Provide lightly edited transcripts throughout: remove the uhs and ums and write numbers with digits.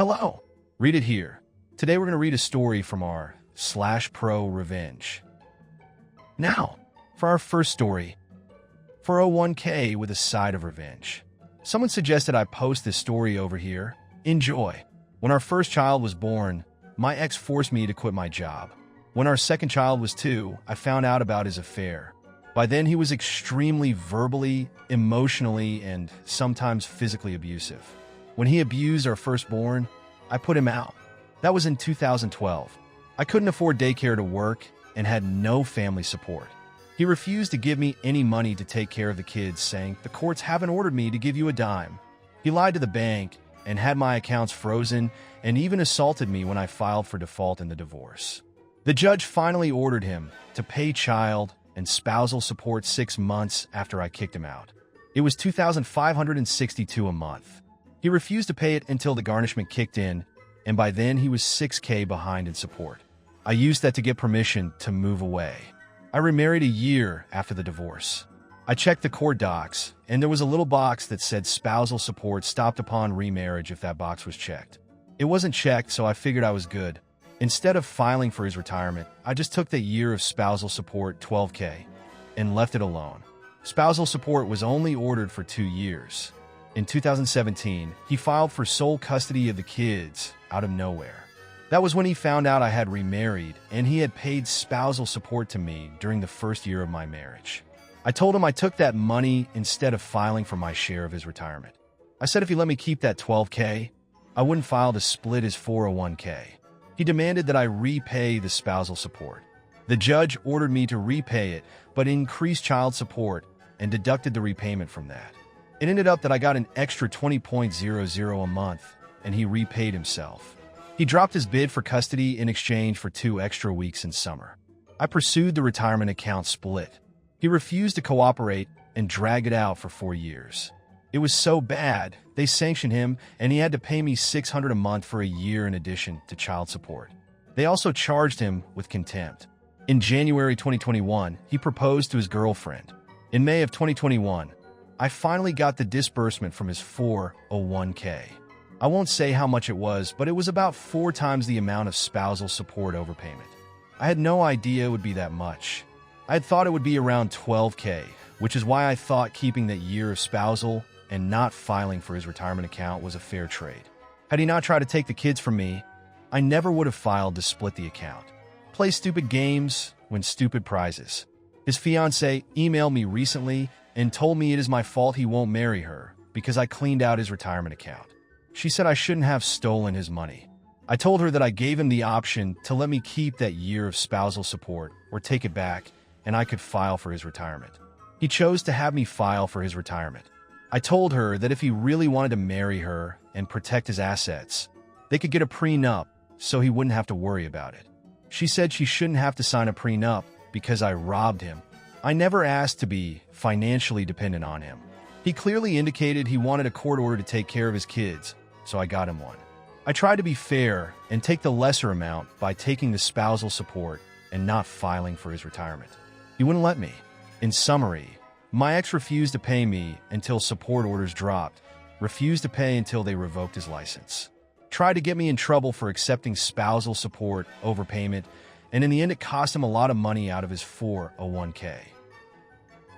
Hello! Read it here. Today we're going to read a story from our /pro revenge. Now, for our first story, 401k with a side of revenge. Someone suggested I post this story over here. Enjoy. When our first child was born, my ex forced me to quit my job. When our second child was 2, I found out about his affair. By then, he was extremely verbally, emotionally, and sometimes physically abusive. When he abused our firstborn, I put him out. That was in 2012. I couldn't afford daycare to work and had no family support. He refused to give me any money to take care of the kids, saying, "The courts haven't ordered me to give you a dime." He lied to the bank and had my accounts frozen and even assaulted me when I filed for default in the divorce. The judge finally ordered him to pay child and spousal support 6 months after I kicked him out. It was $2,562 a month. He refused to pay it until the garnishment kicked in, and by then he was $6K behind in support. I used that to get permission to move away. I remarried a year after the divorce. I checked the court docs, and there was a little box that said spousal support stopped upon remarriage if that box was checked. It wasn't checked, so I figured I was good. Instead of filing for his retirement, I just took that year of spousal support, $12K, and left it alone. Spousal support was only ordered for 2 years. In 2017, he filed for sole custody of the kids out of nowhere. That was when he found out I had remarried, and he had paid spousal support to me during the first year of my marriage. I told him I took that money instead of filing for my share of his retirement. I said if he let me keep that $12K, I wouldn't file to split his 401k. He demanded that I repay the spousal support. The judge ordered me to repay it, but increased child support and deducted the repayment from that. It ended up that I got an extra $20.00 a month, and he repaid himself. He dropped his bid for custody in exchange for 2 extra weeks in summer. I pursued the retirement account split. He refused to cooperate and dragged it out for 4 years. It was so bad, they sanctioned him, and he had to pay me $600 a month for a year in addition to child support. They also charged him with contempt. In January 2021, he proposed to his girlfriend. In May of 2021, I finally got the disbursement from his 401k. I won't say how much it was, but it was about 4 times the amount of spousal support overpayment. I had no idea it would be that much. I had thought it would be around $12K, which is why I thought keeping that year of spousal and not filing for his retirement account was a fair trade. Had he not tried to take the kids from me, I never would have filed to split the account. Play stupid games, win stupid prizes. His fiancée emailed me recently and told me it is my fault he won't marry her because I cleaned out his retirement account. She said I shouldn't have stolen his money. I told her that I gave him the option to let me keep that year of spousal support or take it back, and I could file for his retirement. He chose to have me file for his retirement. I told her that if he really wanted to marry her and protect his assets, they could get a prenup so he wouldn't have to worry about it. She said she shouldn't have to sign a prenup because I robbed him. I never asked to be financially dependent on him. He clearly indicated he wanted a court order to take care of his kids, so I got him one. I tried to be fair and take the lesser amount by taking the spousal support and not filing for his retirement. He wouldn't let me. In summary, my ex refused to pay me until support orders dropped, refused to pay until they revoked his license, tried to get me in trouble for accepting spousal support overpayment, and in the end it cost him a lot of money out of his 401k.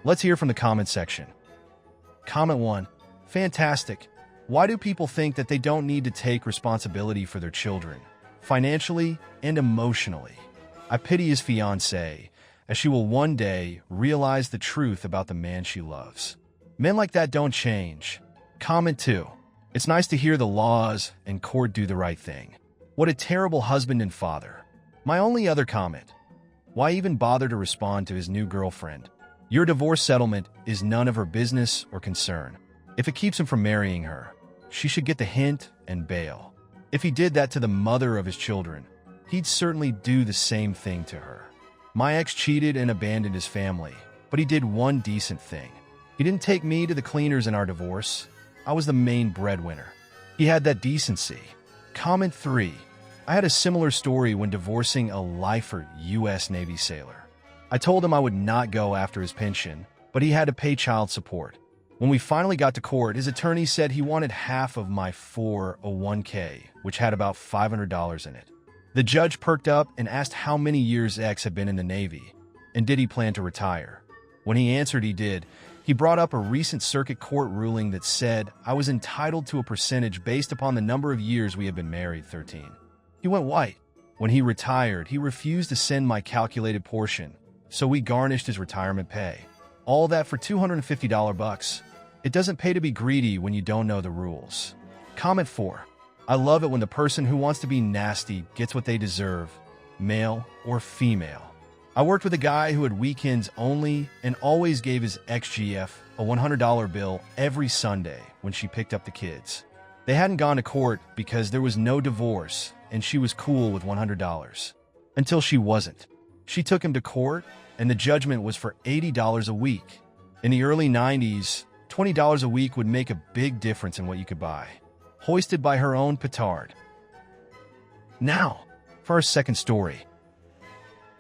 Let's hear from the comment section. Comment 1. Fantastic. Why do people think that they don't need to take responsibility for their children, financially and emotionally? I pity his fiancée, as she will one day realize the truth about the man she loves. Men like that don't change. Comment 2. It's nice to hear the laws and court do the right thing. What a terrible husband and father. My only other comment. Why even bother to respond to his new girlfriend? Your divorce settlement is none of her business or concern. If it keeps him from marrying her, she should get the hint and bail. If he did that to the mother of his children, he'd certainly do the same thing to her. My ex cheated and abandoned his family, but he did one decent thing. He didn't take me to the cleaners in our divorce. I was the main breadwinner. He had that decency. Comment 3. I had a similar story when divorcing a lifer U.S. Navy sailor. I told him I would not go after his pension, but he had to pay child support. When we finally got to court, his attorney said he wanted half of my 401k, which had about $500 in it. The judge perked up and asked how many years X had been in the Navy, and did he plan to retire. When he answered he did, he brought up a recent circuit court ruling that said I was entitled to a percentage based upon the number of years we had been married, 13. He went white. When he retired, he refused to send my calculated portion, so we garnished his retirement pay. All that for $250 bucks. It doesn't pay to be greedy when you don't know the rules. Comment 4. I love it when the person who wants to be nasty gets what they deserve, male or female. I worked with a guy who had weekends only and always gave his ex-GF a $100 bill every Sunday when she picked up the kids. They hadn't gone to court because there was no divorce and she was cool with $100. Until she wasn't. She took him to court and the judgment was for $80 a week. In the early 90s, $20 a week would make a big difference in what you could buy. Hoisted by her own petard. Now, for our second story.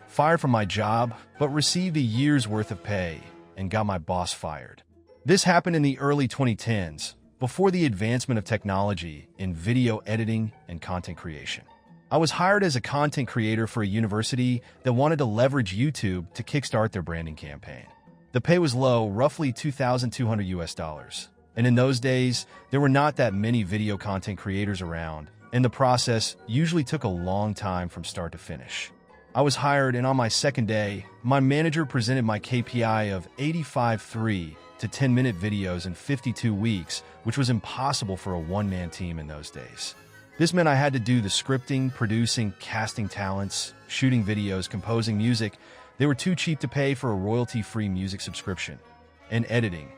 Fired from my job, but received a year's worth of pay and got my boss fired. This happened in the early 2010s, before the advancement of technology in video editing and content creation. I was hired as a content creator for a university that wanted to leverage YouTube to kickstart their branding campaign. The pay was low, roughly $2,200 US. And in those days, there were not that many video content creators around, and the process usually took a long time from start to finish. I was hired, and on my second day, my manager presented my KPI of 85 to 10-minute videos in 52 weeks, which was impossible for a one-man team in those days. This meant I had to do the scripting, producing, casting talents, shooting videos, composing music. They were too cheap to pay for a royalty-free music subscription, and editing,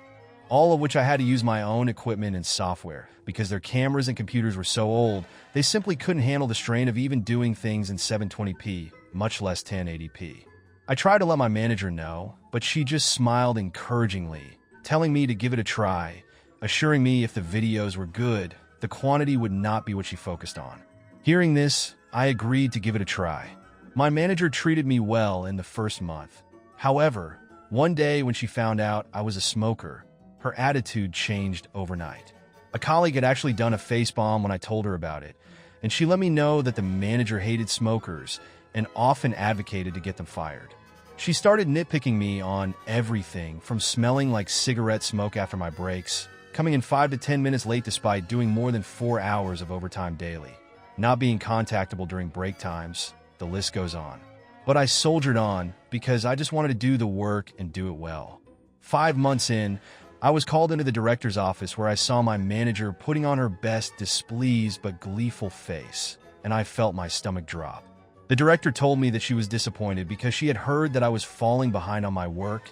all of which I had to use my own equipment and software because their cameras and computers were so old, they simply couldn't handle the strain of even doing things in 720p, much less 1080p. I tried to let my manager know, but she just smiled encouragingly, telling me to give it a try, assuring me if the videos were good, the quantity would not be what she focused on. Hearing this, I agreed to give it a try. My manager treated me well in the first month. However, one day when she found out I was a smoker, her attitude changed overnight. A colleague had actually done a facepalm when I told her about it, and she let me know that the manager hated smokers and often advocated to get them fired. She started nitpicking me on everything from smelling like cigarette smoke after my breaks, coming in 5 to 10 minutes late despite doing more than 4 hours of overtime daily, not being contactable during break times. The list goes on. But I soldiered on because I just wanted to do the work and do it well. 5 months in, I was called into the director's office where I saw my manager putting on her best displeased but gleeful face, and I felt my stomach drop. The director told me that she was disappointed because she had heard that I was falling behind on my work,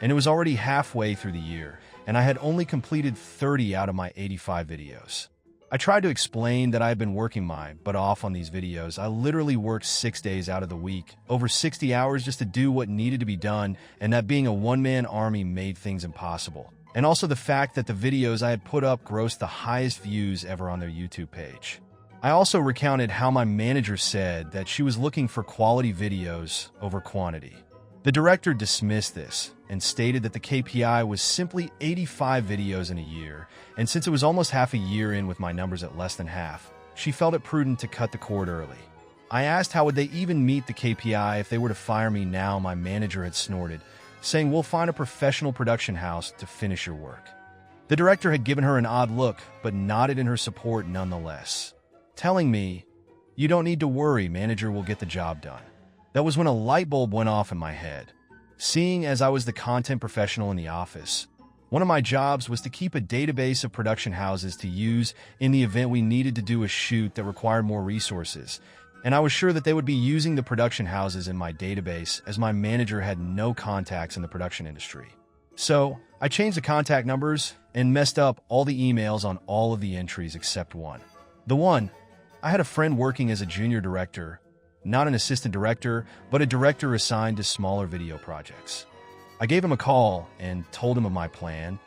and it was already halfway through the year, and I had only completed 30 out of my 85 videos. I tried to explain that I had been working my butt off on these videos. I literally worked 6 days out of the week, over 60 hours just to do what needed to be done, and that being a one-man army made things impossible. And also the fact that the videos I had put up grossed the highest views ever on their YouTube page. I also recounted how my manager said that she was looking for quality videos over quantity. The director dismissed this and stated that the KPI was simply 85 videos in a year, and since it was almost half a year in with my numbers at less than half, she felt it prudent to cut the cord early. I asked how would they even meet the KPI if they were to fire me now. My manager had snorted, saying we'll find a professional production house to finish your work. The director had given her an odd look, but nodded in her support nonetheless, telling me, "You don't need to worry, manager will get the job done." That was when a light bulb went off in my head. Seeing as I was the content professional in the office, one of my jobs was to keep a database of production houses to use in the event we needed to do a shoot that required more resources, and I was sure that they would be using the production houses in my database as my manager had no contacts in the production industry. So, I changed the contact numbers and messed up all the emails on all of the entries except one. The one, I had a friend working as a junior director, not an assistant director, but a director assigned to smaller video projects. I gave him a call and told him of my plan,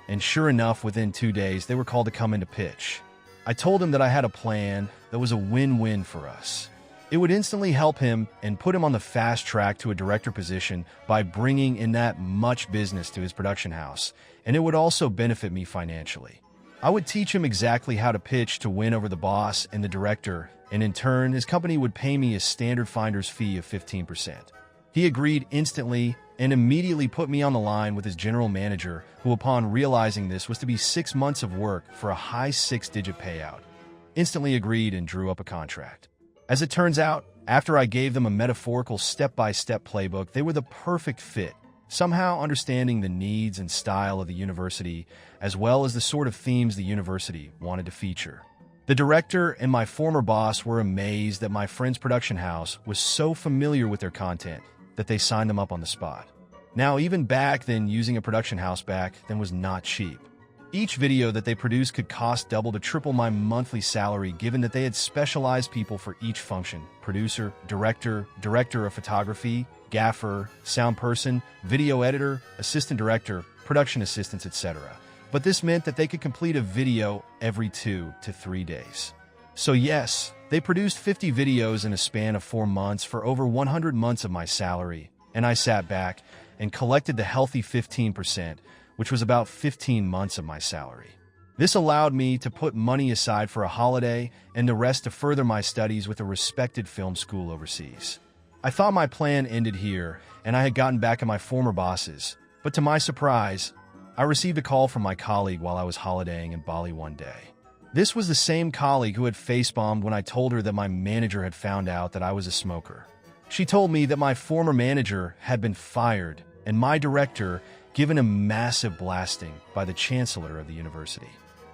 and sure enough, within 2 days, they were called to come in to pitch. I told him that I had a plan that was a win-win for us. It would instantly help him and put him on the fast track to a director position by bringing in that much business to his production house, and it would also benefit me financially. I would teach him exactly how to pitch to win over the boss and the director, and in turn, his company would pay me a standard finder's fee of 15%. He agreed instantly and immediately put me on the line with his general manager, who upon realizing this was to be 6 months of work for a high 6-digit payout, instantly agreed and drew up a contract. As it turns out, after I gave them a metaphorical step-by-step playbook, they were the perfect fit, somehow understanding the needs and style of the university, as well as the sort of themes the university wanted to feature. The director and my former boss were amazed that my friend's production house was so familiar with their content that they signed them up on the spot. Now, even back then, using a production house back then was not cheap. Each video that they produced could cost double to triple my monthly salary, given that they had specialized people for each function: producer, director of photography, gaffer, sound person, video editor, assistant director, production assistants, etc. But this meant that they could complete a video every 2 to 3 days. So yes, they produced 50 videos in a span of 4 months for over 100 months of my salary, and I sat back and collected the healthy 15%, which was about 15 months of my salary. This allowed me to put money aside for a holiday and the rest to further my studies with a respected film school overseas. I thought my plan ended here, and I had gotten back at my former bosses, but to my surprise, I received a call from my colleague while I was holidaying in Bali one day. This was the same colleague who had face-bombed when I told her that my manager had found out that I was a smoker. She told me that my former manager had been fired and my director given a massive blasting by the chancellor of the university.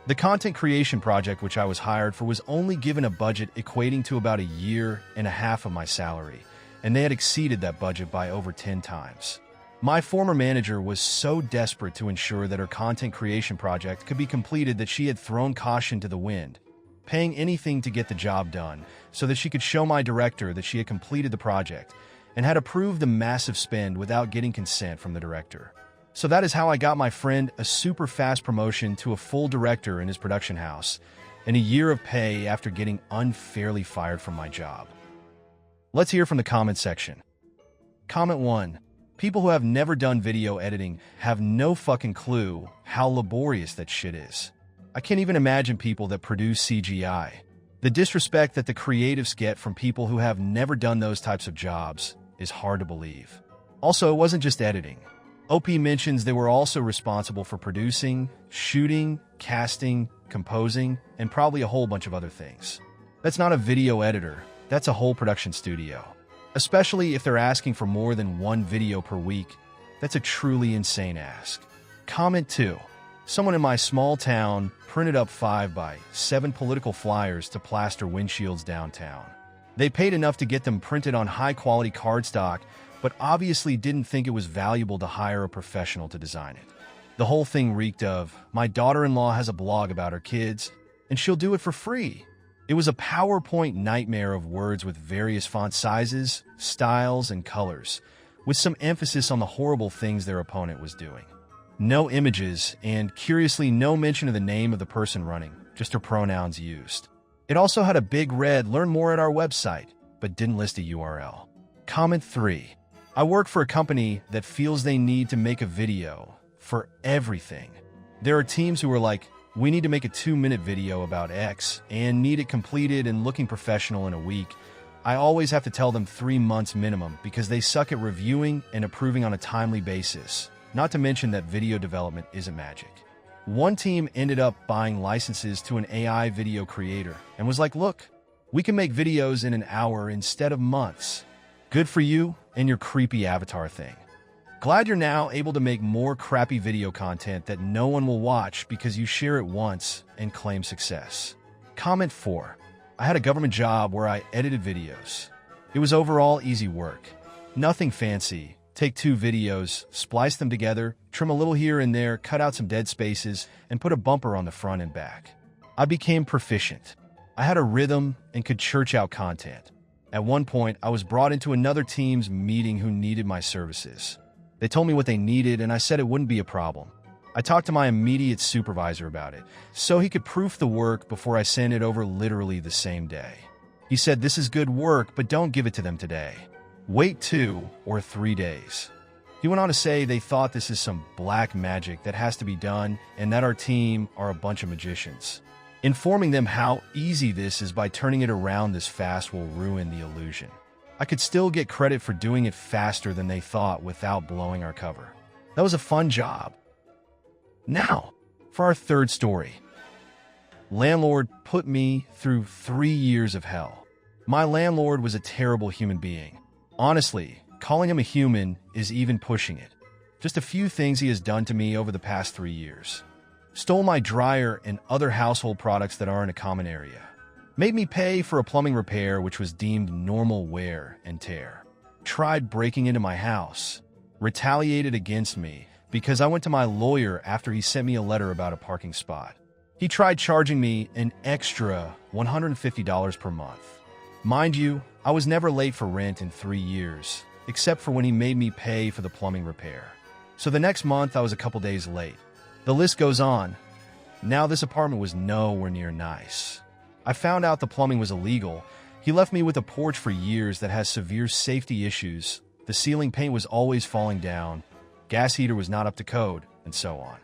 The content creation project which I was hired for was only given a budget equating to about 1.5 years of my salary, and they had exceeded that budget by over 10 times. My former manager was so desperate to ensure that her content creation project could be completed that she had thrown caution to the wind, paying anything to get the job done so that she could show my director that she had completed the project and had approved the massive spend without getting consent from the director. So that is how I got my friend a super fast promotion to a full director in his production house and a year of pay after getting unfairly fired from my job. Let's hear from the comment section. Comment 1. People who have never done video editing have no fucking clue how laborious that shit is. I can't even imagine people that produce CGI. The disrespect that the creatives get from people who have never done those types of jobs is hard to believe. Also, it wasn't just editing. OP mentions they were also responsible for producing, shooting, casting, composing, and probably a whole bunch of other things. That's not a video editor, that's a whole production studio. Especially if they're asking for more than 1 video per week, that's a truly insane ask. Comment 2. Someone in my small town printed up 5x7 political flyers to plaster windshields downtown. They paid enough to get them printed on high-quality cardstock, but obviously didn't think it was valuable to hire a professional to design it. The whole thing reeked of, my daughter-in-law has a blog about her kids, and she'll do it for free. It was a PowerPoint nightmare of words with various font sizes, styles, and colors, with some emphasis on the horrible things their opponent was doing. No images, and curiously no mention of the name of the person running, just her pronouns used. It also had a big red "Learn more at our website," but didn't list a URL. Comment 3. I work for a company that feels they need to make a video for everything. There are teams who are like, we need to make a 2-minute video about X and need it completed and looking professional in a week. I always have to tell them 3 months minimum because they suck at reviewing and approving on a timely basis, not to mention that video development isn't magic. One team ended up buying licenses to an AI video creator and was like, look, we can make videos in an hour instead of months. Good for you and your creepy avatar thing. Glad you're now able to make more crappy video content that no one will watch because you share it once and claim success. Comment 4. I had a government job where I edited videos. It was overall easy work. Nothing fancy. Take 2 videos, splice them together, trim a little here and there, cut out some dead spaces, and put a bumper on the front and back. I became proficient. I had a rhythm and could church out content. At one point, I was brought into another team's meeting who needed my services. They told me what they needed, and I said it wouldn't be a problem. I talked to my immediate supervisor about it, so he could proof the work before I sent it over literally the same day. He said, "This is good work, but don't give it to them today. Wait 2 or 3 days." He went on to say they thought this is some black magic that has to be done and that our team are a bunch of magicians. Informing them how easy this is by turning it around this fast will ruin the illusion. I could still get credit for doing it faster than they thought without blowing our cover. That was a fun job. Now, for our third story. Landlord put me through 3 years of hell. My landlord was a terrible human being. Honestly, calling him a human is even pushing it. Just a few things he has done to me over the past 3 years. Stole my dryer and other household products that are in a common area. Made me pay for a plumbing repair which was deemed normal wear and tear. Tried breaking into my house. Retaliated against me because I went to my lawyer after he sent me a letter about a parking spot. He tried charging me an extra $150 per month. Mind you, I was never late for rent in 3 years, except for when he made me pay for the plumbing repair. So the next month I was a couple days late. The list goes on. Now this apartment was nowhere near nice. I found out the plumbing was illegal. He left me with a porch for years that has severe safety issues. The ceiling paint was always falling down. Gas heater was not up to code, and so on.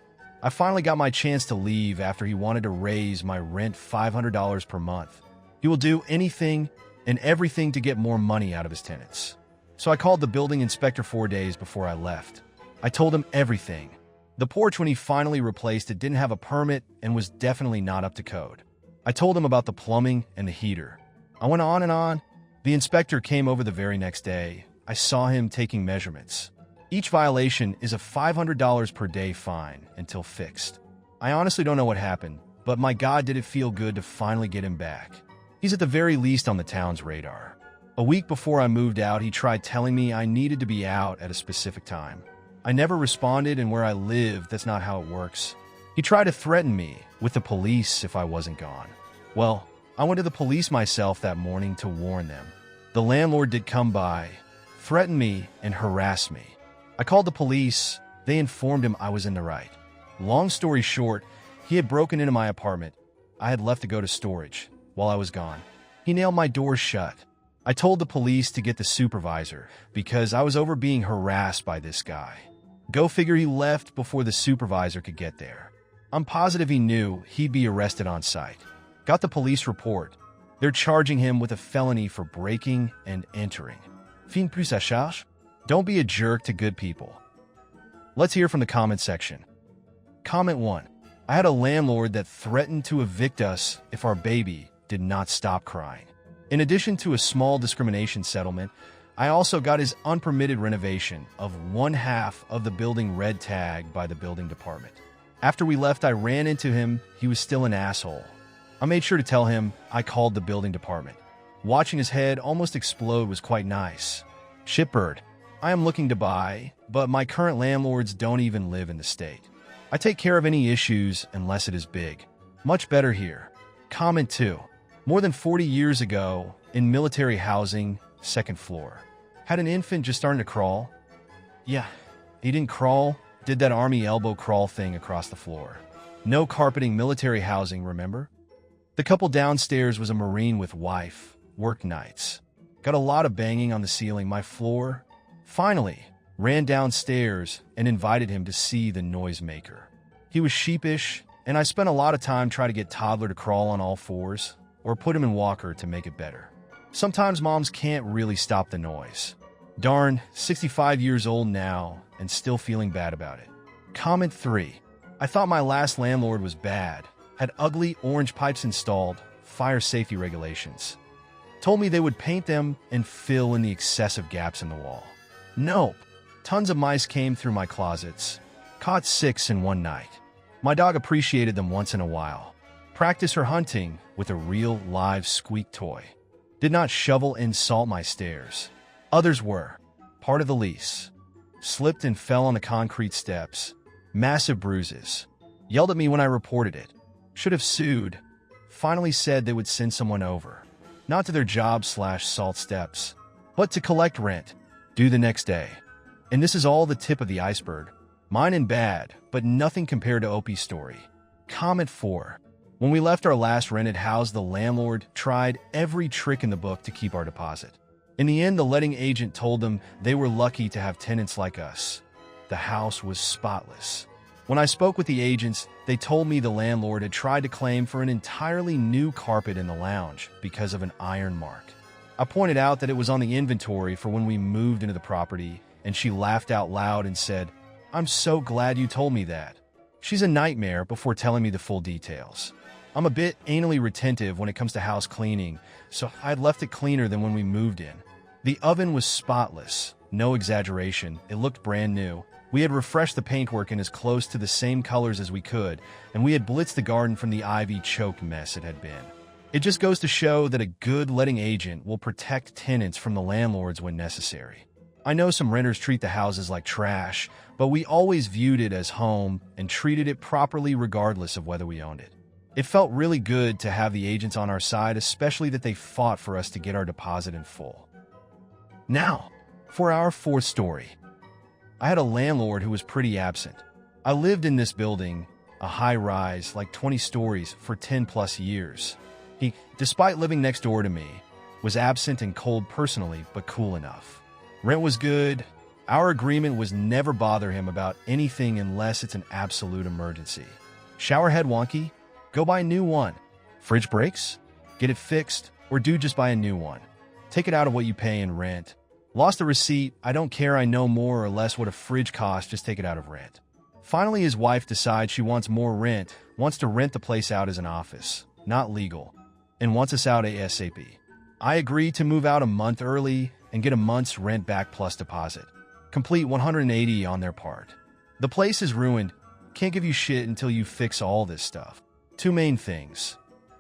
I finally got my chance to leave after he wanted to raise my rent $500 per month. He will do anything and everything to get more money out of his tenants. So I called the building inspector 4 days before I left. I told him everything. The porch, when he finally replaced it, didn't have a permit and was definitely not up to code. I told him about the plumbing and the heater. I went on and on. The inspector came over the very next day. I saw him taking measurements. Each violation is a $500 per day fine until fixed. I honestly don't know what happened, but my God, did it feel good to finally get him back. He's at the very least on the town's radar. A week before I moved out, he tried telling me I needed to be out at a specific time. I never responded, and where I live, that's not how it works. He tried to threaten me with the police if I wasn't gone. Well, I went to the police myself that morning to warn them. The landlord did come by, threaten me, and harass me. I called the police. They informed him I was in the right. Long story short, he had broken into my apartment. I had left to go to storage. While I was gone, he nailed my doors shut. I told the police to get the supervisor because I was over being harassed by this guy. Go figure, he left before the supervisor could get there. I'm positive he knew he'd be arrested on site. Got the police report. They're charging him with a felony for breaking and entering. Fin plus à charge? Don't be a jerk to good people. Let's hear from the comment section. Comment 1. I had a landlord that threatened to evict us if our baby did not stop crying. In addition to a small discrimination settlement, I also got his unpermitted renovation of 1/2 of the building red tag by the building department. After we left, I ran into him. He was still an asshole. I made sure to tell him I called the building department. Watching his head almost explode was quite nice. Shitbird. I am looking to buy, but my current landlords don't even live in the state. I take care of any issues unless it is big. Much better here. Comment 2. More than 40 years ago, in military housing, 2nd floor. Had an infant just starting to crawl. Yeah, he didn't crawl, did that army elbow crawl thing across the floor. No carpeting, military housing, remember? The couple downstairs was a Marine with wife, work nights. Got a lot of banging on the ceiling, my floor. Finally, ran downstairs and invited him to see the noisemaker. He was sheepish, and I spent a lot of time trying to get toddler to crawl on all fours, or put him in walker to make it better. Sometimes moms can't really stop the noise. Darn, 65 years old now, and still feeling bad about it. Comment 3. I thought my last landlord was bad. Had ugly orange pipes installed, fire safety regulations. Told me they would paint them and fill in the excessive gaps in the wall. Nope. Tons of mice came through my closets. Caught 6 in one night. My dog appreciated them once in a while. Practiced her hunting with a real live squeak toy. Did not shovel and salt my stairs. Others were. Part of the lease. Slipped and fell on the concrete steps. Massive bruises. Yelled at me when I reported it. Should have sued. Finally said they would send someone over. Not to their job/salt steps, but to collect rent. Due the next day. And this is all the tip of the iceberg. Mine and bad, but nothing compared to Opie's story. Comment 4. When we left our last rented house, the landlord tried every trick in the book to keep our deposit. In the end, the letting agent told them they were lucky to have tenants like us. The house was spotless. When I spoke with the agents, they told me the landlord had tried to claim for an entirely new carpet in the lounge because of an iron mark. I pointed out that it was on the inventory for when we moved into the property, and she laughed out loud and said, "I'm so glad you told me that." She's a nightmare before telling me the full details. I'm a bit anally retentive when it comes to house cleaning, so I had left it cleaner than when we moved in. The oven was spotless, no exaggeration, it looked brand new. We had refreshed the paintwork in as close to the same colors as we could, and we had blitzed the garden from the ivy-choked mess it had been. It just goes to show that a good letting agent will protect tenants from the landlords when necessary. I know some renters treat the houses like trash, but we always viewed it as home and treated it properly regardless of whether we owned it. It felt really good to have the agents on our side, especially that they fought for us to get our deposit in full. Now, for our fourth story. I had a landlord who was pretty absent. I lived in this building, a high-rise, like 20 stories, for 10-plus years. He, despite living next door to me, was absent and cold personally, but cool enough. Rent was good. Our agreement was never bother him about anything unless it's an absolute emergency. Shower head wonky? Go buy a new one. Fridge breaks? Get it fixed, or do just buy a new one. Take it out of what you pay in rent. Lost the receipt? I don't care, I know more or less what a fridge costs, just take it out of rent. Finally, his wife decides she wants more rent, wants to rent the place out as an office, not legal, and wants us out ASAP. I agree to move out a month early and get a month's rent back plus deposit. Complete 180 on their part. The place is ruined, can't give you shit until you fix all this stuff. Two main things.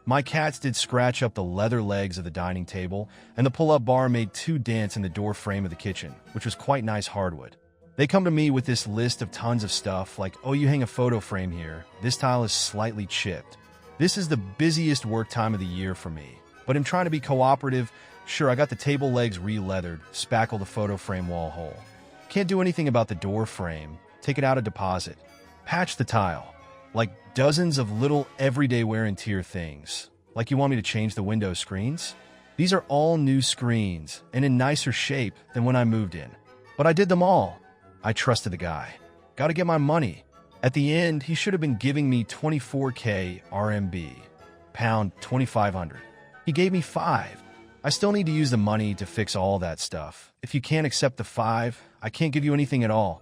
My cats did scratch up the leather legs of the dining table, and the pull-up bar made 2 dents in the door frame of the kitchen, which was quite nice hardwood. They come to me with this list of tons of stuff, like, oh, you hang a photo frame here, this tile is slightly chipped. This is the busiest work time of the year for me, but I'm trying to be cooperative. Sure, I got the table legs re-leathered, spackle the photo frame wall hole. Can't do anything about the door frame, take it out of deposit. Patch the tile. Like dozens of little everyday wear and tear things. Like you want me to change the window screens? These are all new screens and in nicer shape than when I moved in. But I did them all. I trusted the guy. Gotta get my money. At the end, he should have been giving me 24K RMB, pound 2,500. He gave me 5. I still need to use the money to fix all that stuff. If you can't accept the 5, I can't give you anything at all.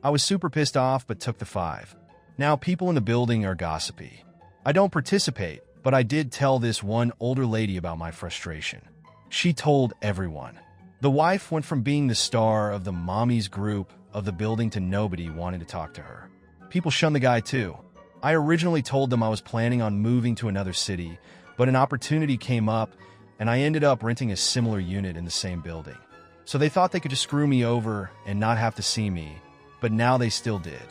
I was super pissed off, but took the 5. Now, people in the building are gossipy. I don't participate, but I did tell this one older lady about my frustration. She told everyone. The wife went from being the star of the mommies group of the building to nobody wanting to talk to her. People shunned the guy too. I originally told them I was planning on moving to another city, but an opportunity came up, and I ended up renting a similar unit in the same building. So they thought they could just screw me over and not have to see me, but now they still did.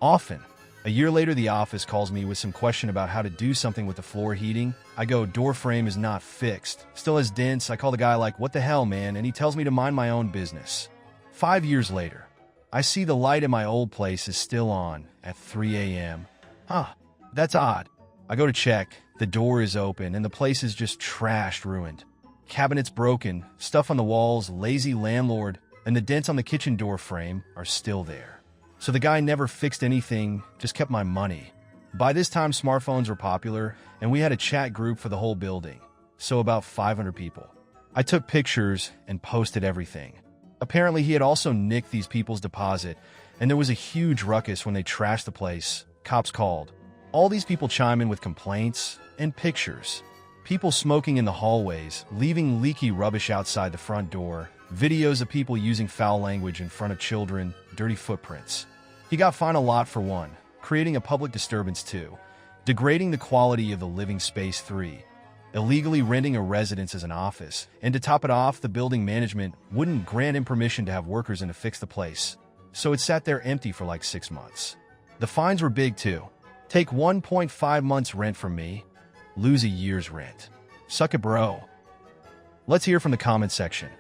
Often. A year later, the office calls me with some question about how to do something with the floor heating. I go, door frame is not fixed. Still has dents. I call the guy like, what the hell, man? And he tells me to mind my own business. 5 years later, I see the light in my old place is still on at 3 a.m. That's odd. I go to check. The door is open, and the place is just trashed, ruined. Cabinets broken, stuff on the walls, lazy landlord, and the dents on the kitchen door frame are still there. So the guy never fixed anything, just kept my money. By this time, smartphones were popular, and we had a chat group for the whole building, so about 500 people. I took pictures and posted everything. Apparently, he had also nicked these people's deposit, and there was a huge ruckus when they trashed the place. Cops called. All these people chime in with complaints and pictures. People smoking in the hallways, leaving leaky rubbish outside the front door, videos of people using foul language in front of children, dirty footprints. He got fined a lot for 1, creating a public disturbance 2, degrading the quality of the living space 3, illegally renting a residence as an office, and to top it off, the building management wouldn't grant him permission to have workers in to fix the place, so it sat there empty for like 6 months. The fines were big too. Take 1.5 months rent from me, lose a year's rent. Suck it, bro. Let's hear from the comment section.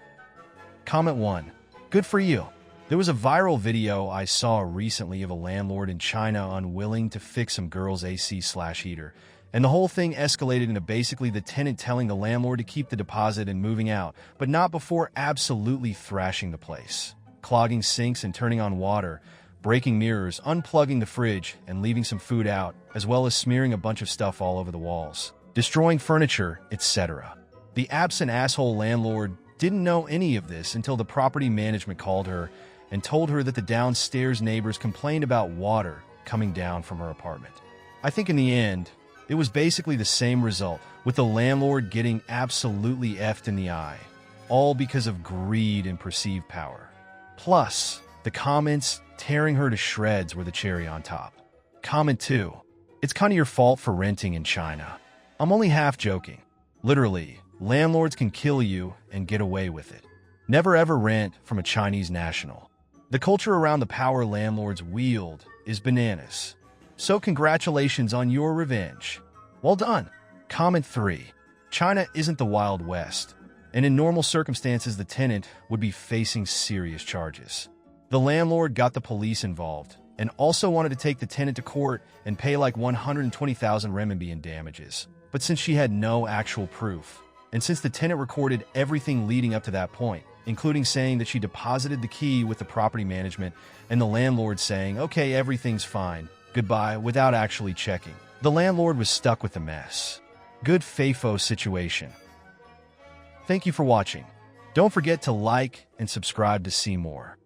Comment 1. Good for you. There was a viral video I saw recently of a landlord in China unwilling to fix some girl's AC/heater, And the whole thing escalated into basically the tenant telling the landlord to keep the deposit and moving out, but not before absolutely thrashing the place, clogging sinks and turning on water, breaking mirrors, unplugging the fridge, and leaving some food out, as well as smearing a bunch of stuff all over the walls, destroying furniture, etc. The absent asshole landlord didn't know any of this until the property management called her and told her that the downstairs neighbors complained about water coming down from her apartment. I think in the end, it was basically the same result, with the landlord getting absolutely effed in the eye, all because of greed and perceived power. Plus, the comments tearing her to shreds were the cherry on top. Comment 2. It's kind of your fault for renting in China. I'm only half joking. Literally, landlords can kill you and get away with it. Never ever rent from a Chinese national. The culture around the power landlords wield is bananas. So congratulations on your revenge. Well done. Comment 3. China isn't the Wild West, and in normal circumstances the tenant would be facing serious charges. The landlord got the police involved and also wanted to take the tenant to court and pay like 120,000 renminbi in damages. But since she had no actual proof, and since the tenant recorded everything leading up to that point, including saying that she deposited the key with the property management and the landlord saying, okay, everything's fine, goodbye, without actually checking, the landlord was stuck with the mess. Good FAFO situation. Thank you for watching. Don't forget to like and subscribe to see more.